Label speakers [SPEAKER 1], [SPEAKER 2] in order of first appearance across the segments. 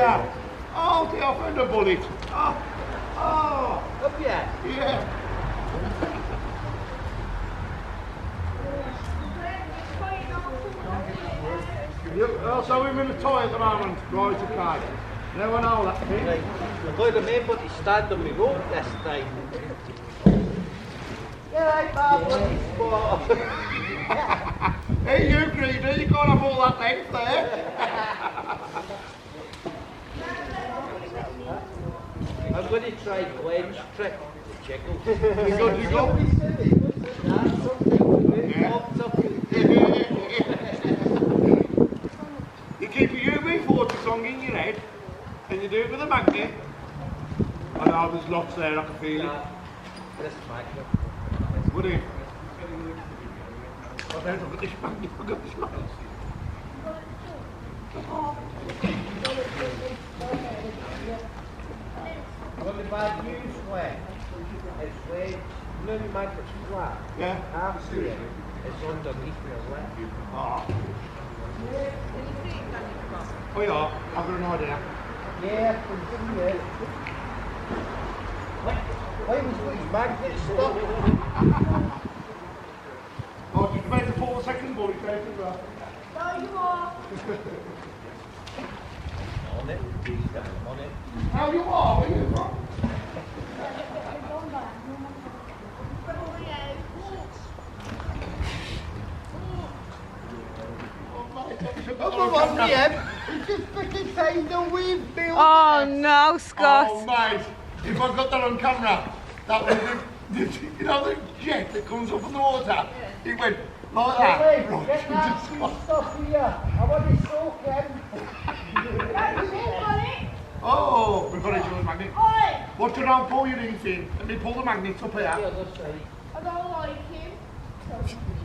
[SPEAKER 1] Yeah. Oh, dear, I found a bullet. Oh. Oh.
[SPEAKER 2] Up yet?
[SPEAKER 1] Yeah. So we're in the toy at the moment, right, okay. No one know that thing.
[SPEAKER 2] Right. I got him in, but he stand on my rope yesterday. Yeah, Bob,
[SPEAKER 1] Hey, you greedy, you can't have all that length there.
[SPEAKER 2] I'm going to try Glen's trick. The jiggle.
[SPEAKER 1] You go. You keep a UB40 song in your head, and you do it with a magnet. I know there's lots there, I can feel it.
[SPEAKER 2] This magnet.
[SPEAKER 1] Would it? I don't look at this magnet, look at this magnet.
[SPEAKER 2] What the bad news where? It's where, you know the magnet's flat?
[SPEAKER 1] Yeah.
[SPEAKER 2] Half here, it's underneath your left.
[SPEAKER 1] Oh. Oh yeah, I've got an idea.
[SPEAKER 2] Yeah, from here. Why was these magnets stuck?
[SPEAKER 1] Oh, you made the 4 second ball, you take it well.
[SPEAKER 3] No, you are.
[SPEAKER 2] On it, on it.
[SPEAKER 1] How you are, where you from?
[SPEAKER 4] Oh no, Scott.
[SPEAKER 1] Oh mate, if I got that on camera, that was you know the jet that comes up from the water? It went like that.
[SPEAKER 2] Get that stuff here. I want it soaking.
[SPEAKER 1] Oh, we've got it to the magnet.
[SPEAKER 3] Oi!
[SPEAKER 1] Watch around, pull your rings in. Let me pull the magnets up here.
[SPEAKER 3] I don't like him.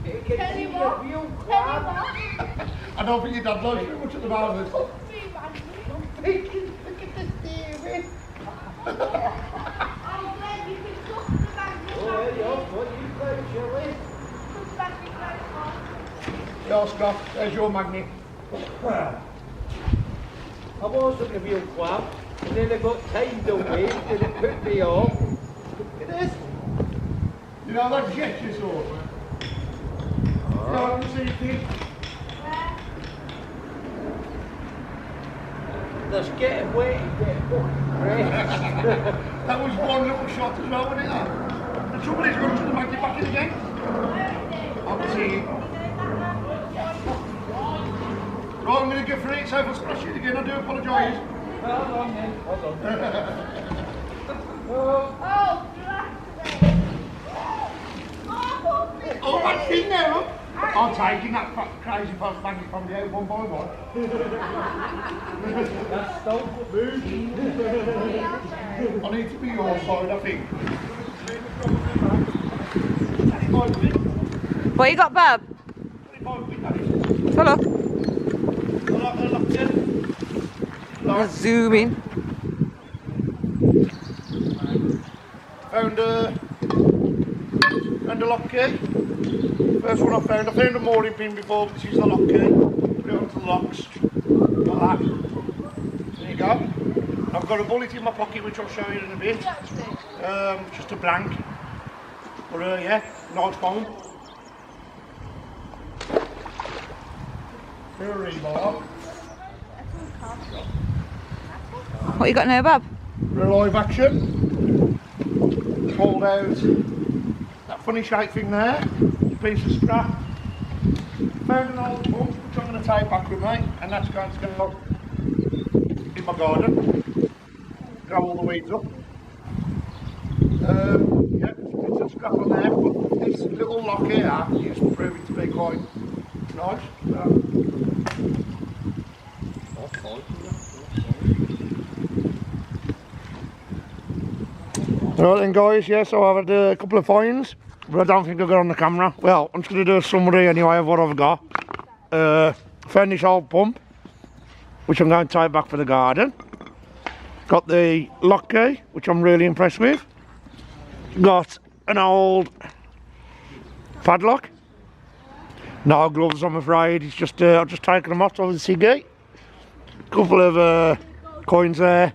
[SPEAKER 2] Can
[SPEAKER 3] Tell
[SPEAKER 2] you
[SPEAKER 3] you
[SPEAKER 2] see
[SPEAKER 3] what?
[SPEAKER 2] the view,
[SPEAKER 3] Tell you
[SPEAKER 2] Clark?
[SPEAKER 3] what?
[SPEAKER 1] I don't think your dad likes very much at the moment.
[SPEAKER 3] Look at the steering. Oh, Glen, you can look at the magnet.
[SPEAKER 2] Oh, there you go. What you play, Shirley?
[SPEAKER 3] Look back at Glen's.
[SPEAKER 1] Yeah, Scott, there's your magnet.
[SPEAKER 2] I was on the view club, and then I got timed away, and it put me off. Look at this.
[SPEAKER 1] You know that jet you saw? You know what I'm saying?
[SPEAKER 2] There's getting wet and getting fresh.
[SPEAKER 1] That was one little shot as well, wasn't it? The trouble is, we're going to the magnet back in again. I can see you. Right, I'm going to go for it, so if I splash it again, I do apologise.
[SPEAKER 2] Hold on then, hold on.
[SPEAKER 3] Oh,
[SPEAKER 1] Oh, that's in there, look. I'm taking that crazy post magnet from the out one by one.
[SPEAKER 2] That's still moving.
[SPEAKER 1] I need to be your side, I think.
[SPEAKER 4] What you got, Bob? Hello. Let's zoom in.
[SPEAKER 1] Found a lock key. First one I found a mooring pin before, but this is the lock key. Put it onto the locks. Like that. There you go. I've got a bullet in my pocket which I'll show you in a bit. Just a blank. But yeah, nice phone. Very bar.
[SPEAKER 4] What you got now, Bob?
[SPEAKER 1] Real live action. Pulled out that funny shaped thing there. Piece of scrap. Found an old pump which I'm going to take back with me, and that's going to go in my garden. Grab all the weeds up. Yeah, it's a scrap on there, but this little lock here is proving to be quite nice. Right then guys, yeah, so I've had a couple of finds, but I don't think I've got on the camera. Well, I'm just going to do a summary anyway of what I've got. Found this old pump, which I'm going to take back for the garden. Got the lock key, which I'm really impressed with. Got an old padlock. No gloves, I'm afraid. It's just I've just taken them off the ciggy. Couple coins there.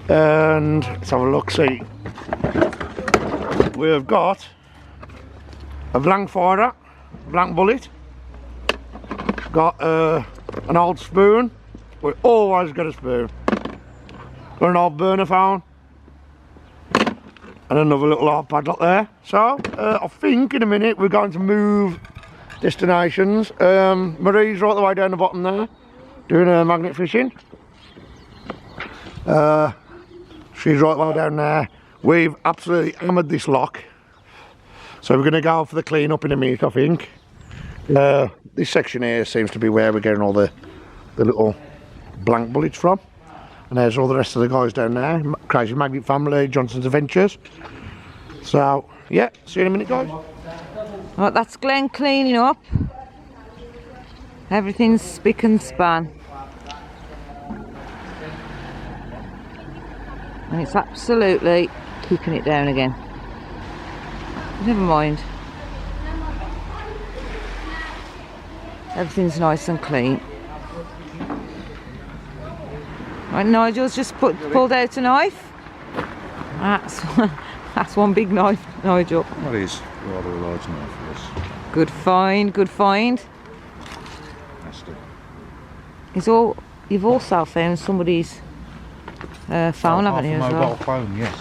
[SPEAKER 1] And let's have a look, see. We've got a blank fire, blank bullet. Got an old spoon. We always get a spoon. Got an old burner phone. And another little old padlock there. So, I think in a minute we're going to move destinations. Marie's right the way down the bottom there, doing her magnet fishing. She's right the way down there. We've absolutely hammered this lock. So we're going to go for the clean up in a minute, I think. This section here seems to be where we're getting all the little blank bullets from. And there's all the rest of the guys down there. Crazy Magnet Family, Johnson's Adventures. So, yeah, see you in a minute, guys.
[SPEAKER 4] Right, that's Glen cleaning up. Everything's spick and span. And it's absolutely keeping it down again. Never mind. Everything's nice and clean. Right, Nigel's just pulled out a knife. That's one big knife, Nigel.
[SPEAKER 5] That is rather a large knife for this.
[SPEAKER 4] Good find, good find.
[SPEAKER 5] Nasty.
[SPEAKER 4] You've also found somebody's phone, haven't you, as
[SPEAKER 5] Half a
[SPEAKER 4] well?
[SPEAKER 5] mobile phone, yes.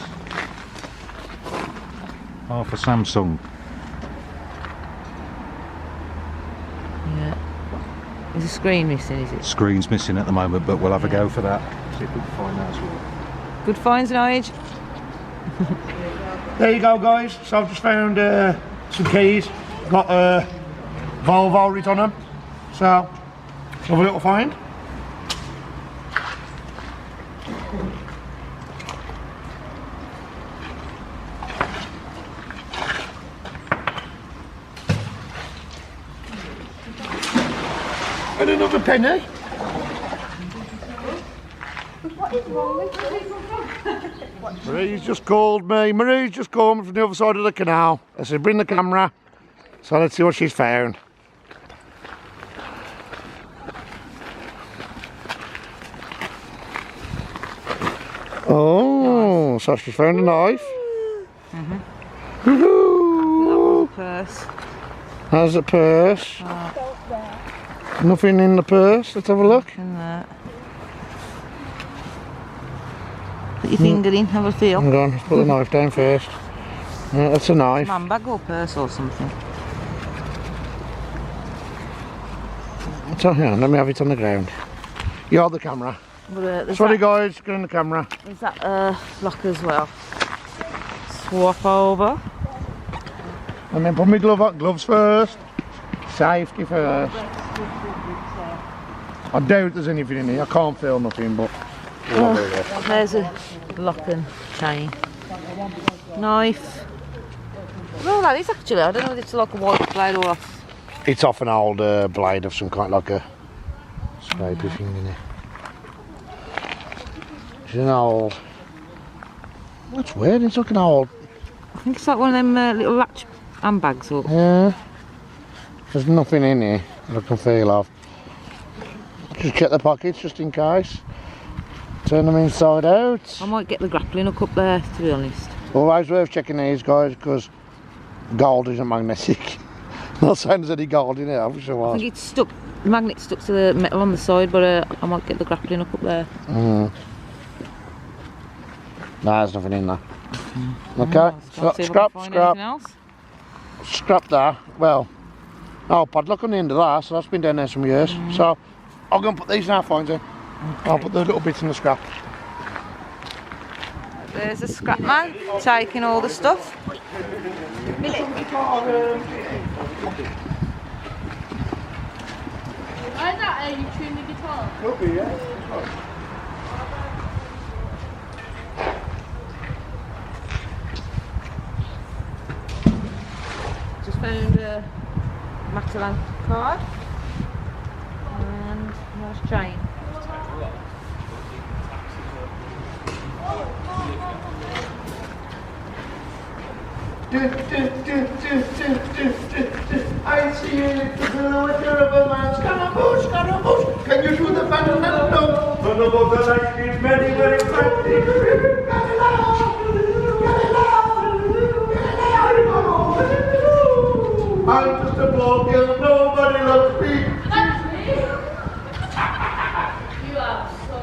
[SPEAKER 5] Half a Samsung.
[SPEAKER 4] Yeah. There's a screen missing, is it?
[SPEAKER 5] Screen's missing at the moment, but we'll have a go for that. See if we can find that as well.
[SPEAKER 4] Good finds, Nigel.
[SPEAKER 1] There you go, guys. So I've just found some keys. Got a Volvo writ on them. So, let's have a little find. And another penny.
[SPEAKER 3] What is wrong with you?
[SPEAKER 1] Marie's just called me. Marie's just called me from the other side of the canal. I said, bring the camera. So let's see what she's found. Oh, nice. So she's found a knife.
[SPEAKER 4] Woohoo! Purse.
[SPEAKER 1] How's the purse? Nothing in the purse. Let's have a look.
[SPEAKER 4] And that. Put your finger in, have a feel.
[SPEAKER 1] Hang on, let's put the knife down first. Yeah, that's a knife.
[SPEAKER 4] Handbag or purse or something.
[SPEAKER 1] So, hang on, let me have it on the ground. You hold the camera.
[SPEAKER 4] But,
[SPEAKER 1] Sorry guys, get in the camera.
[SPEAKER 4] There's that lock as well. Swap over.
[SPEAKER 1] And then put my gloves first. Safety first. I doubt there's anything in here. I can't feel nothing, but
[SPEAKER 4] There's a lock and chain. Knife. Well, that is actually. I don't know if it's like a white blade or off.
[SPEAKER 1] it's off an old blade of some kind, like a scraper thing in it. It's an old. That's weird. It's like an old.
[SPEAKER 4] I think it's like one of them little latch handbags. Or...
[SPEAKER 1] Yeah. There's nothing in here that I can feel of. Just check the pockets just in case. Turn them inside out.
[SPEAKER 4] I might get the grappling hook up there, to be honest.
[SPEAKER 1] Always worth checking these guys because gold isn't magnetic. Not saying there's any gold in it, I wish there
[SPEAKER 4] I
[SPEAKER 1] was.
[SPEAKER 4] think it's stuck, the magnet's stuck to the metal on the side, but I might get the grappling hook up there.
[SPEAKER 1] No, there's nothing in there. Okay,
[SPEAKER 4] So
[SPEAKER 1] scrap. Scrap that. Well, oh, padlock on the end of that, so that's been down there some years. So I'll go and put these in our finds in. I'll put the little bits in the scrap.
[SPEAKER 4] There's a scrap man taking all the stuff.
[SPEAKER 3] Is that how you tune the guitar?
[SPEAKER 1] Could be, yeah.
[SPEAKER 4] Just found a Matalan card and a nice chain.
[SPEAKER 1] I see a little silhouette of a man. Scaramouche, Scaramouche. Can you do the Fernando? Fernando, the light is very, very bright. I'm just a bloke and nobody loves me.
[SPEAKER 3] That's me. You are so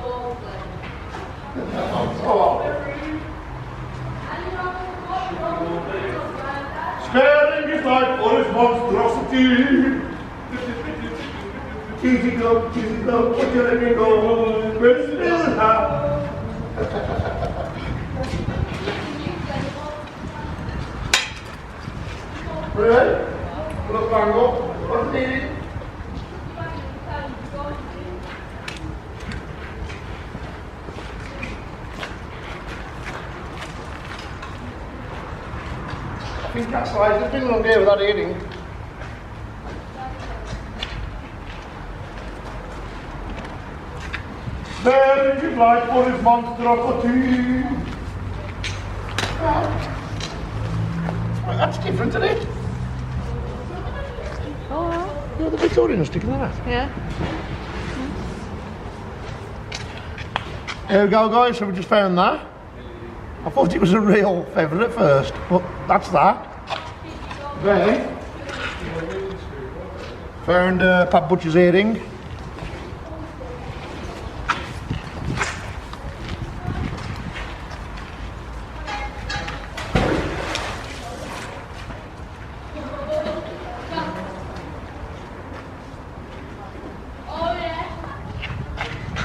[SPEAKER 1] Sparing his life for his monstrosity. Easy go, put your leg in go, we're still happy. Right? Look, Mango, what's needed? I think that's right, there's been a long day without eating. There is his life for his monstrosity. Well, that's different, isn't it?
[SPEAKER 4] Oh, well.
[SPEAKER 1] Yeah, the Victorian sticking in that.
[SPEAKER 4] Yeah.
[SPEAKER 1] There we go, guys, so we just found that. I thought it was a real feather at first, but that's that. Then, found Pat Butcher's earring.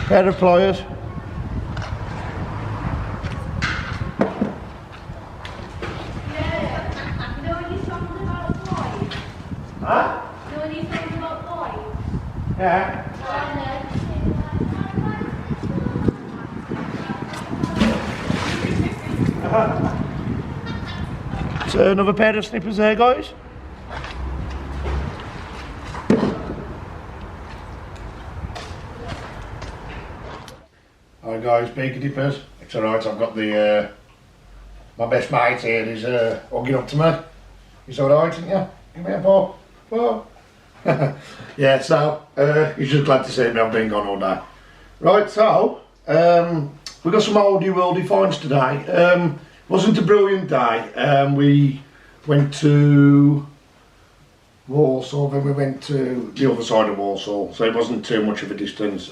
[SPEAKER 1] Pair of pliers. Huh? Yeah. So another pair of slippers there, guys. Alright guys, Peaky dippers. It's alright, I've got the my best mate here is hugging up to me. He's alright, isn't you? Give me a paw. Paw. Yeah, so he's just glad to see me. I've been gone all day. Right, so we've got some oldie worldy finds today. Wasn't a brilliant day. We went to Walsall, then we went to the other side of Walsall, so it wasn't too much of a distance.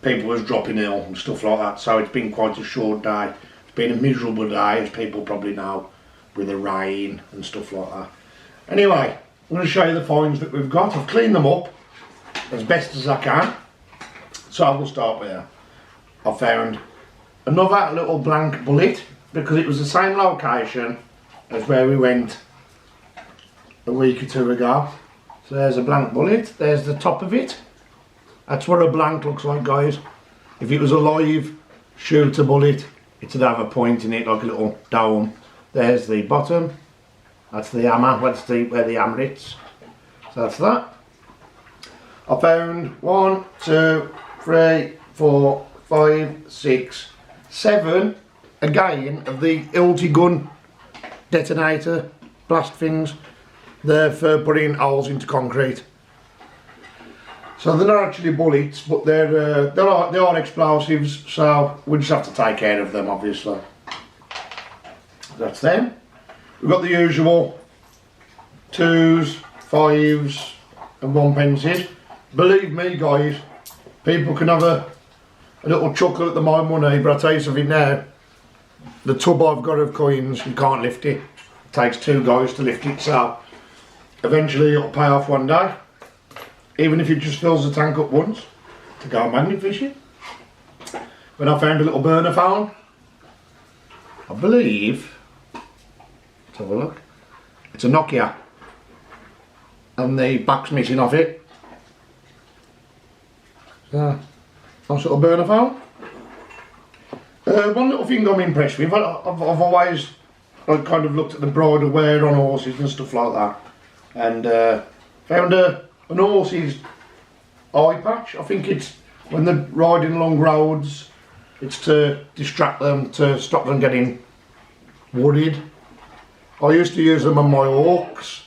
[SPEAKER 1] People was dropping ill and stuff like that, so it's been quite a short day. It's been a miserable day, as people probably know, with the rain and stuff like that. Anyway, I'm going to show you the finds that we've got. I've cleaned them up as best as I can, so we'll start there. I found another little blank bullet, because it was the same location as where we went a week or two ago. So there's a blank bullet, there's the top of it. That's what a blank looks like, guys. If it was a live shooter bullet, it'd have a point in it, like a little dome. There's the bottom. That's the hammer, that's where the hammer hits. So that's that. I found 1, 2, 3, 4, 5, 6, 7 again of the Ilty gun detonator blast things. They're for putting holes into concrete. So they're not actually bullets, but they are explosives, so we just have to take care of them, obviously. That's them. We've got the usual 2s, 5s and 1 pences. Believe me, guys, people can have a little chuckle at my money, but I'll tell you something now. The tub I've got of coins, you can't lift it. It takes 2 guys to lift it, so eventually it'll pay off one day. Even if it just fills the tank up once to go magnet fishing. When I found a little burner phone, I believe, let's have a look, it's a Nokia and the back's missing off it. So, nice little burner phone. One little thing I'm impressed with, I've always kind of looked at the bridle wear on horses and stuff like that, and found an horse's eye patch. I think it's when they're riding along roads, it's to distract them, to stop them getting worried. I used to use them on my hawks.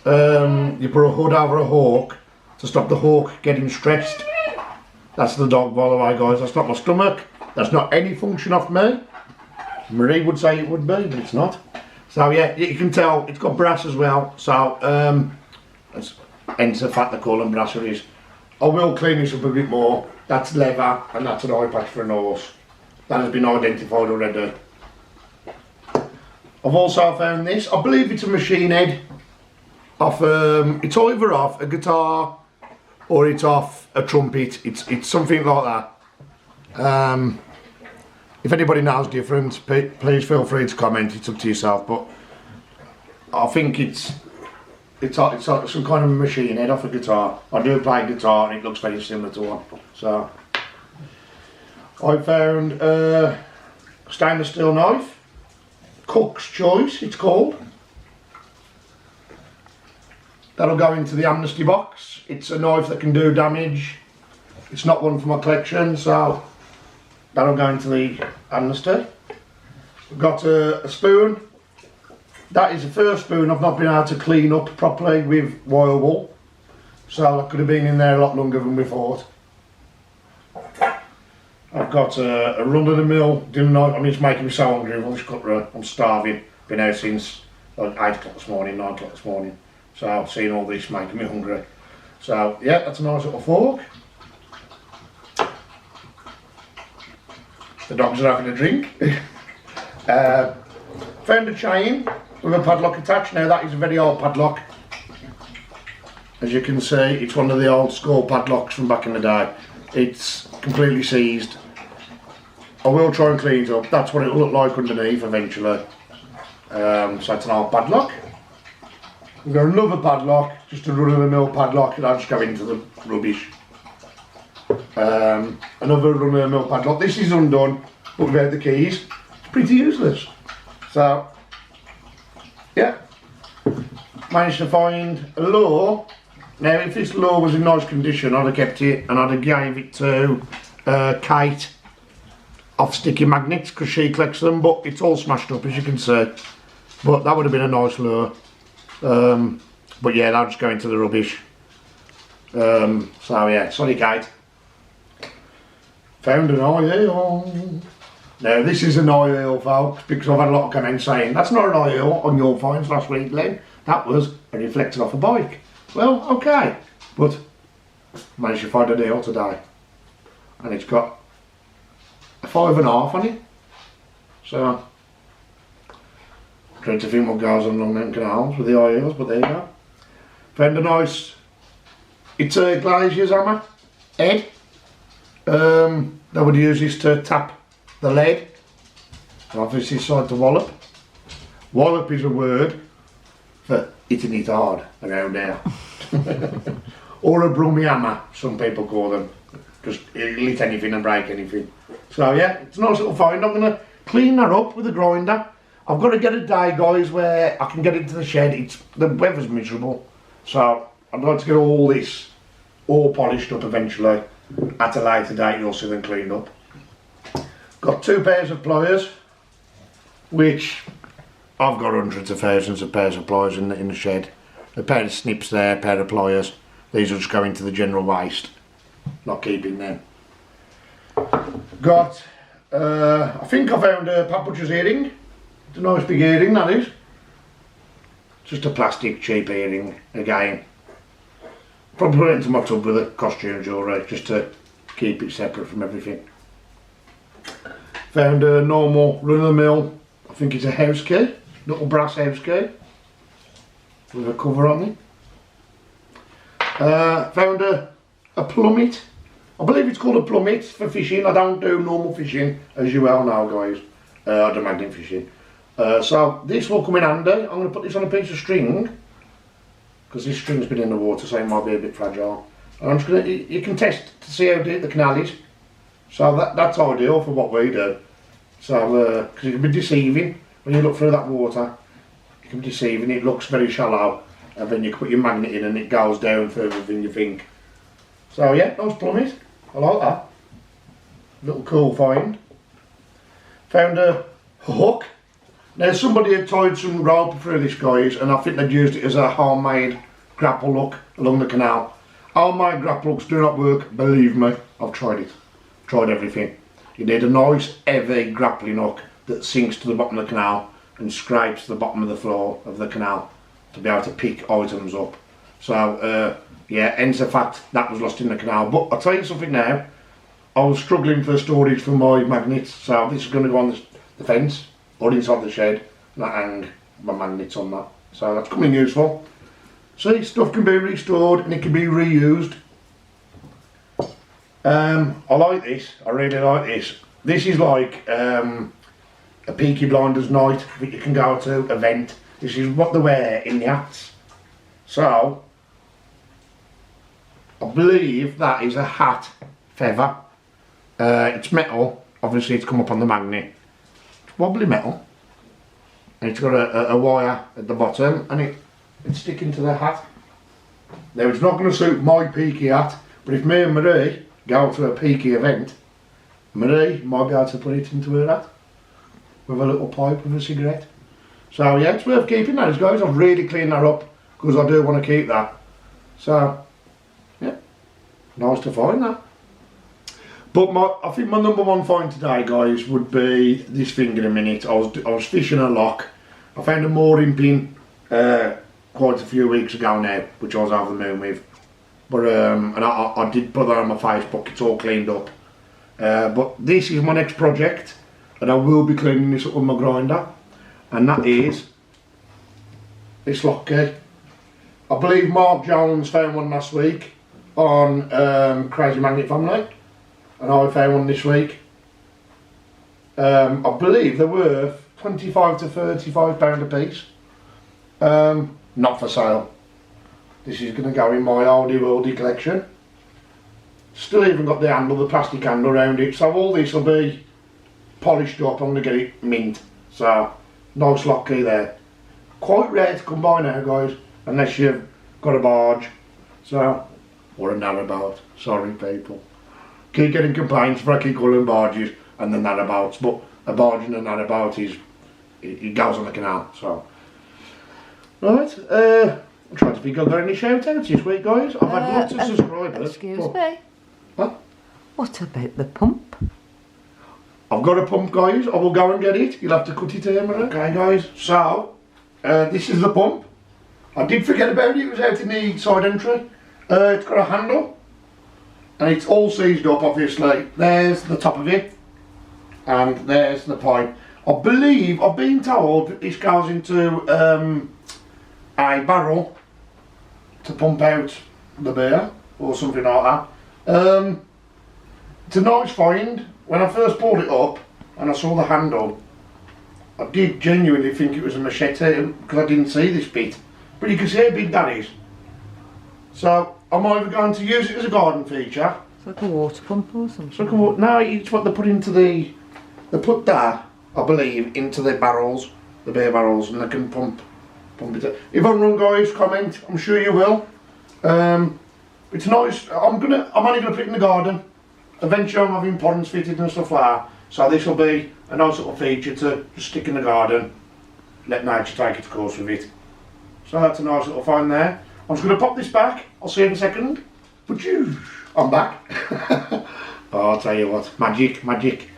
[SPEAKER 1] You put a hood over a hawk to stop the hawk getting stressed. That's the dog, by the way, guys. That's not my stomach. That's not any function of me. Marie would say it would be, but it's not. So yeah, you can tell it's got brass as well. So hence the fact they call them brasseries. I will clean this up a bit more. That's leather and that's an eye patch for an horse. That has been identified already. I've also found this. I believe it's a machine head. Off it's either off a guitar or it's off a trumpet. It's something like that. If anybody knows different, please feel free to comment. It's up to yourself, but I think it's some kind of machine head off a guitar. I do play guitar and it looks very similar to one. So I found a stainless steel knife, Cook's Choice it's called. That'll go into the amnesty box. It's a knife that can do damage. It's not one for my collection, so that'll go into the amnesty. We've got a spoon. That is the first spoon I've not been able to clean up properly with wire wool. So that could have been in there a lot longer than we thought. I've got a run-of-the-mill dinner knife. I mean, it's making me so hungry. I'm starving. Been out since like 8 o'clock this morning, 9 o'clock this morning. So seeing all this making me hungry. So yeah, that's a nice little fork. The dogs are having a drink. Found a chain with a padlock attached. Now that is a very old padlock. As you can see, it's one of the old school padlocks from back in the day. It's completely seized. I will try and clean it up. That's what it'll look like underneath eventually. So it's an old padlock. We've got another padlock, just a run-of-the-mill padlock, and I'll just go into the rubbish. Another run-of-the-mill padlock. This is undone, but without the keys, it's pretty useless. So, yeah, managed to find a lure. Now, if this lure was in nice condition, I'd have kept it and I'd have gave it to Kate off Sticky Magnets because she collects them, but it's all smashed up as you can see. But that would have been a nice lure. But yeah, that'll just go into the rubbish. So yeah, sorry Kate. Found an eye eel. Now this is an eye eel, folks, because I've had a lot of comments saying that's not an eye eel on your finds last week, Glen. That was a reflector off a bike. Well, okay, but managed to find a deal today, and it's got a 5.5 on it. So trying to think what goes on along them canals with the eye eels, but there you go. Found a nice, it's a glazier's hammer head. They would use this to tap the lead. Obviously side to wallop. Wallop is a word for hitting it hard around there. Or a brummy hammer, some people call them. Just it'll hit anything and break anything. So yeah, it's a nice little find. I'm going to clean that up with a grinder. I've got to get a day, guys, where I can get into the shed. The weather's miserable. So I'd like to get all this all polished up eventually. At a later date, you'll see them cleaned up. Got 2 pairs of pliers, which I've got hundreds of thousands of pairs of pliers in the shed. A pair of snips there, a pair of pliers. These will just go into the general waste, not keeping them. Got, I think I found a Pat Butcher's earring. It's a nice big earring, that is. Just a plastic cheap earring again. Probably put it into my tub with a costume jewellery just to keep it separate from everything. Found a normal run-of-the-mill, I think it's a house key, little brass house key with a cover on it. Found a plummet. I believe it's called a plummet for fishing. I don't do normal fishing, as you well know, guys. I do magnet fishing. So this will come in handy. I'm going to put this on a piece of string because this string's been in the water, so it might be a bit fragile. And I'm just going to, you can test to see how deep the canal is. So that's ideal for what we do. So, because it can be deceiving when you look through that water. It can be deceiving. It looks very shallow, and then you can put your magnet in and it goes down further than you think. So yeah, nice plummet. I like that. Little cool find. Found a hook. Now somebody had tied some rope through this, guys, and I think they'd used it as a homemade grapple hook along the canal. Homemade grapple hooks do not work, believe me. I've tried it. Tried everything. You need a nice heavy grappling hook that sinks to the bottom of the canal and scrapes the bottom of the floor of the canal to be able to pick items up. So yeah, hence the fact that was lost in the canal. But I'll tell you something now, I was struggling for storage for my magnets, so this is going to go on the fence or inside the shed and I hang my magnets on that. So that's coming useful. See, stuff can be restored and it can be reused. I like this, I really like this. This is like a Peaky Blinders night that you can go to, event. This is what they wear in the hats. So, I believe that is a hat feather. It's metal, obviously it's come up on the magnet. It's wobbly metal. And it's got a wire at the bottom and it's sticking to the hat. Now it's not going to suit my Peaky hat, but if me and Marie go to a Peaky event, Marie might be able to put it into her hat with a little pipe with a cigarette. So yeah, it's worth keeping those, guys. I've really cleaned that up because I do want to keep that. So yeah, nice to find that. But I think my number one find today, guys, would be this thing in a minute. I was fishing a loch. I found a mooring pin quite a few weeks ago now, which I was over the moon with. But and I did put that on my Facebook. It's all cleaned up. But this is my next project, and I will be cleaning this up with my grinder, and that is this lock key. I believe Marc Jones found one last week on Crazy Magnet Family, and I found one this week. I believe they're worth £25 to £35 a piece. Not for sale. This is going to go in my oldie worldy collection. Still even got the handle, the plastic handle around it, so all this will be polished up. I'm going to get it mint. So nice lock key there. Quite rare to come by now, guys, unless you've got a barge. So, or a narrowboat. Sorry people. Keep getting complaints for I keep calling barges and the narrowboats, but a barge and a narrowboat is, it goes on the canal. So right, I'm trying to think I've got any shout outs this week, guys. I've had lots of subscribers.
[SPEAKER 4] Excuse me.
[SPEAKER 1] What?
[SPEAKER 4] What about the pump?
[SPEAKER 1] I've got a pump, guys. I will go and get it. You'll have to cut it here, man. Okay, guys. So, this is the pump. I did forget about it. It was out in the side entry. It's got a handle. And it's all seized up, obviously. There's the top of it. And there's the pipe. I believe, I've been told that this goes into a barrel to pump out the beer or something like that. It's a nice find. When I first pulled it up and I saw the handle, I did genuinely think it was a machete because I didn't see this bit. But you can see how big that is. So I'm either going to use it as a garden feature.
[SPEAKER 4] It's like a water pump or something.
[SPEAKER 1] So no, it's what they put into the. They put that, I believe, into the barrels, the beer barrels, and they can pump it up. If I'm wrong, guys, comment. I'm sure you will. It's nice. I'm only gonna put it in the garden. Eventually, I'm having ponds fitted and stuff like that. So this will be a nice little feature to just stick in the garden. Let nature take its course with it. So that's a nice little find there. I'm just gonna pop this back. I'll see you in a second. But I'm back. Oh, I'll tell you what, magic, magic.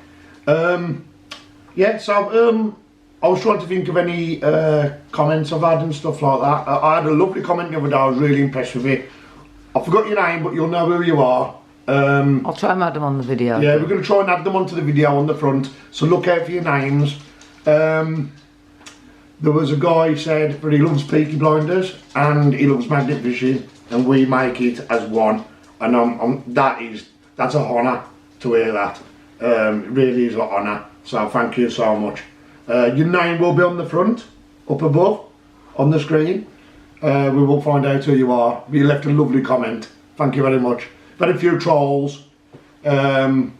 [SPEAKER 1] Yeah, so I was trying to think of any comments I've had and stuff like that. I had a lovely comment the other day. I was really impressed with it. I forgot your name, but you'll know who you are.
[SPEAKER 4] I'll try and add them on the video.
[SPEAKER 1] Yeah, we're going to try and add them onto the video on the front, so look out for your names. There was a guy who said that he loves Peaky Blinders and he loves magnet fishing, and we make it as one, and that's an honour to hear that. It really is an honour, so thank you so much. Your name will be on the front, up above, on the screen. We will find out who you are. You left a lovely comment, thank you very much. Very few trolls that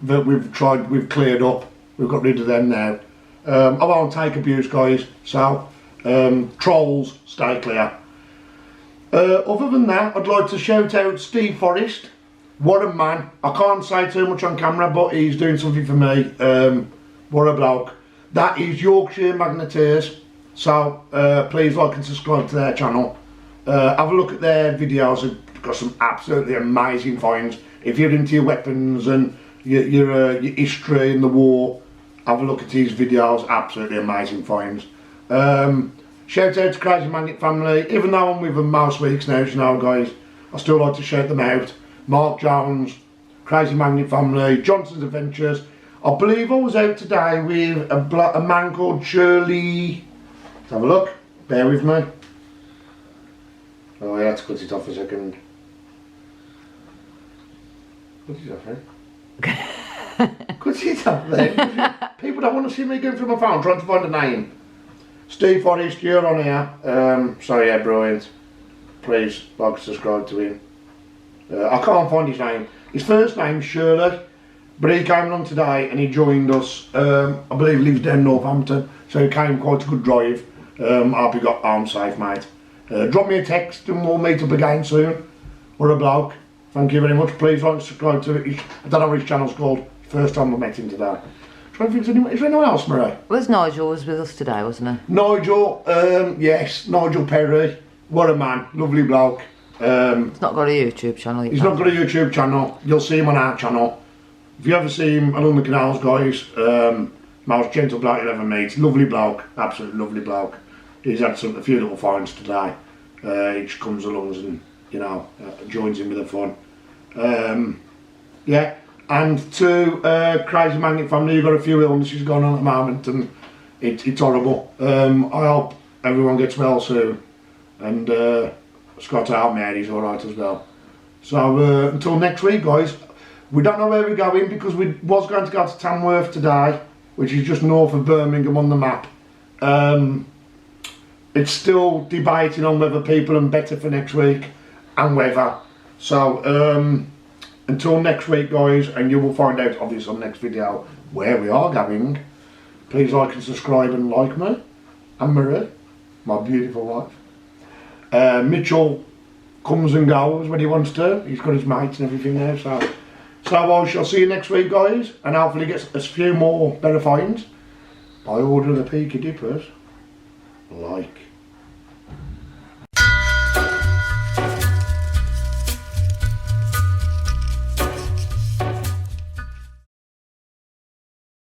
[SPEAKER 1] we've cleared up. We've got rid of them now. I won't take abuse, guys, so trolls, stay clear. Other than that, I'd like to shout out Steve Forrest. What a man. I can't say too much on camera, but he's doing something for me. What a bloke. that is Yorkshire Magneteers. So please like and subscribe to their channel. Have a look at their videos. They've got some absolutely amazing finds. If you're into your weapons and your history and the war, have a look at these videos. Absolutely amazing finds. Shout out to Crazy Magnet family. Even though I'm with them most weeks now, as you know, guys, I still like to shout them out. Marc Jones, Crazy Magnet family, Johnson's Adventures. I believe I was out today with a man called Shirley. Let's have a look. Bear with me. Oh, I had to cut it off a second. Cut it off, eh? Cut it off then. People don't want to see me going through my phone trying to find a name. Steve Forrest, you're on here. So yeah, brilliant. Please like and subscribe to him. I can't find his name. His first name's Shirley, but he came along today and he joined us. I believe he lives down Northampton, so he came quite a good drive. I hope he got home safe, mate. Drop me a text and we'll meet up again soon. We're a bloke. Thank you very much. Please like and subscribe to it. I don't know what his channel's called. First time I met him today. Is there anyone else, Marie?
[SPEAKER 4] Was Nigel was with us today, wasn't he?
[SPEAKER 1] Nigel, yes, Nigel Perry. What a man, lovely bloke.
[SPEAKER 4] He's not got a YouTube channel.
[SPEAKER 1] He's not got a YouTube channel. You'll see him on our channel. If you ever see him along the canals, guys, most gentle bloke you'll ever meet. Lovely bloke, absolutely lovely bloke. He's had a few little finds today. He just comes along and, you know, joins in with the fun. Yeah. And to Crazy Magnet family, you've got a few illnesses going on at the moment and it's horrible. I hope everyone gets well soon. And Scott out Mary's alright as well. So until next week, guys, we don't know where we're going because we was going to go to Tamworth today, which is just north of Birmingham on the map. It's still debating on whether people are better for next week and whether. So until next week, guys, and you will find out obviously on the next video where we are going. Please like and subscribe and like me and Marie, my beautiful wife. Mitchell comes and goes when he wants to. He's got his mates and everything there. So I shall see you next week, guys, and hopefully get a few more better finds by order of the Peaky Dippers. Like.